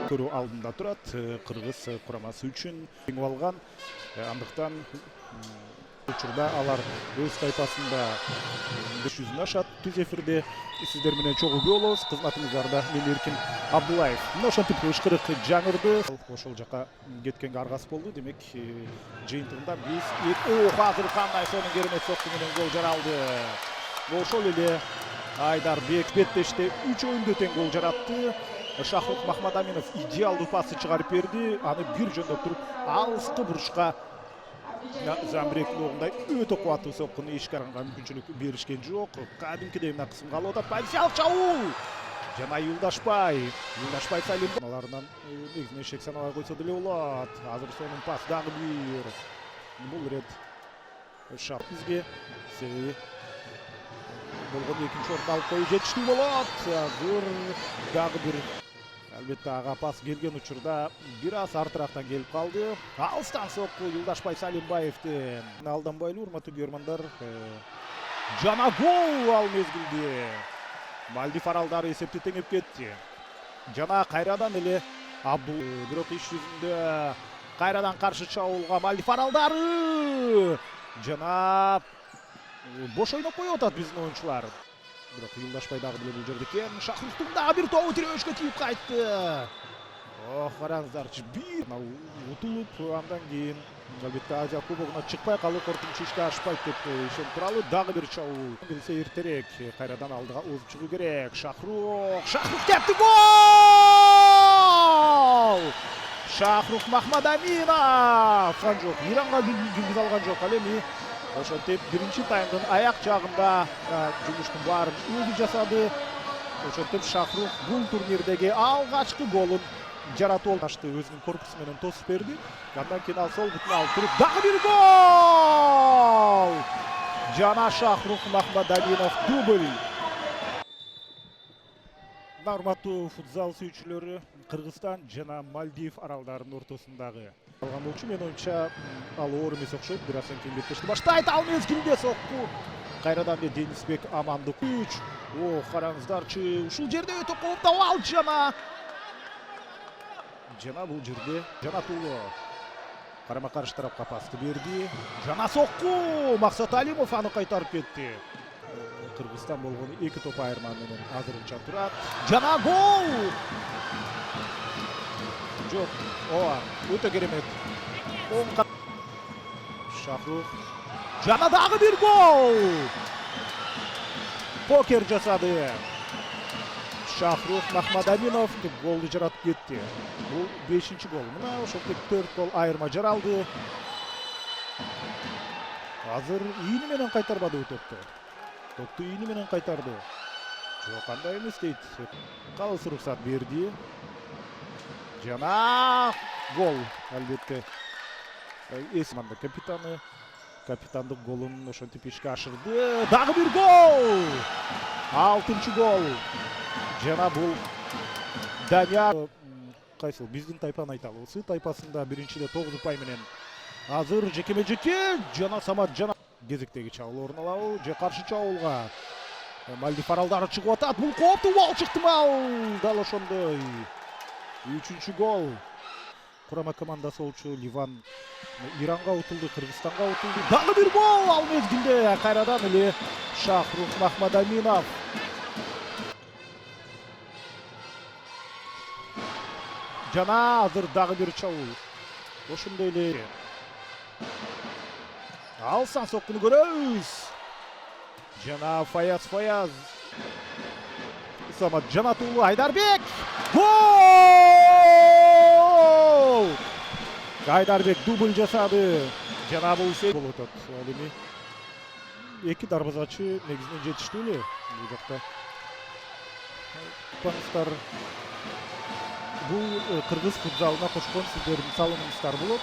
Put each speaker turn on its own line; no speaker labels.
көрүү алдында турат. Кыргыз курамасы үчүн жеңип алган. Андыктан учурда алар өз тайпасында 500 ашат. Түз эфирде сиздер менен чогуу болобуз. Кызматыңыздарда мен Эркин Абдуллаев. Мына ошентип ышкырык жаңырды. Ошол жака кеткенге аргасы болду. Демек жыйынтыгында биз азыр кандай сонун керемет сокку менен гол жаралды. Ошол эле Айдарбек беттеште 3 оюнда тең гол жаратты. Шахрух Махмадаминов идеалдуу пасты чыгарып берди. Аны бир жөндөп туруп алыскы бурушка Замбрек ногундай өтө кубаттуу соккуну ишкаранга мүмкүнчүлүк беришкен жок. Кадимкидей мына кысымга алып атат. Позициялык чабуул. Жана Юлдашбай Салим аларынан негизинен эшек санабай койсо деле болот. Азыр сонун пас дагы бир. Бул рет шап бизге себеби болгон экинчи орунду алып коюу жетиштүү болот. Азыр дагы бир албетте ага пас келген учурда бир аз артырактан келип калды. Алыстан сокку Юлдашбай Салимбаевдин. Алданбайлы урматтуу көрөрмандар. Жана гол ал мезгилде. Мальдив аралдары эсепти теңеп кетти. Жана кайрадан эле Абдул бирок иш жүзүндө кайрадан каршы чабуулга Мальдив аралдары. Жана бош ойноп коюп атат биздин оюнчулар. Бирок Юлдашбай дагы деле бул жерде экен. Шахруктун дагы бир тобу тирөөшкө тийип кайтты. Караңыздарчы, бир утулуп андан кийин албетте Азия кубогуна чыкпай калуу коркунучу ишке ашпайт деп ишенип туралы. Дагы бир чабуул. Келсе эртерээк кайрадан алдыга озуп чыгуу керек. Шахрух кепти, гол! Шахрух Махмадаминов жок, Иранга жүргүзө алган жок. Ал эми ошентип биринчи таймдын аяк жагында жумуштун баарын өзү жасады. Ошентип Шахрух бул турнирдеги алгачкы голун жаратып алды. Өзүнүн корпусу менен тосуп берди. Андан кийин ал сол бутун алып туруп дагы бир гол! Жана Шахрух Махмадаминов дубль. Урматтуу футзал сүйүүчүлөрү, Кыргызстан жана Мальдив аралдарынын ортосундагы алган болчу. Мен оюнча ал оор эмес окшойт. Бир аздан кийин беттешти баштайт. Ал мезгилде сокку кайрадан эле Денисбек Амандык. Караңыздарчы, ушул жерде өтө кооптуу ал жана бул жерде Жанатулло карама каршы тарапка пасты берди. Жана сокку Максат Алимов аны кайтарып кетти. Кыргызстан болгону 2 топ айырма менен азырынча турат. Жана гол! Жок, өтө керемет. Шахрух. Жана дагы бир гол! Покер жасады. Шахрух Махмадаминов голду жаратып кетти. Бул 5-чи гол. Мына ошентип 4 гол айырма жаралды. Азыр ийини менен кайтарбады топту. Топту ийини менен кайтарды. Жок, кандай эмес дейт. Калыс уруксат берди. Жана гол, албетте. Эсманда капитандык голун ошентип ишке ашырды. Дагы бир гол! 6-чы гол. Жана бул Данияр кайсыл биздин тайпаны айталы. Сы тайпасында биринчиде 9 упай менен азыр жекеме-жеке жана Самат жана кезектеги чабуул орун алабы же каршы чабуулга Мальдив аралдары чыгып атат. Бул кооптуу гол чыктымы? Дал ошондой. 3-чү гол. Курама командасы болчу Ливан Иранга утулду, Кыргызстанга утулду. Дагы бир гол ал мезгилде кайрадан эле Шахрух Махмадаминов. Жана азыр дагы бир чабуул. Ошондой эле алсан соккуну көрөбүз. Жана Фаяз Самат Жанатулло Айдарбек. Гол! Айдарбек дубль жасады. Жана бул болот атат. Ал эми эки дарбазачы негизинен жетиштүү эле бул жакта. Панстар бул кыргыз футзалына кошкон сиздердин салымыңыздар болот.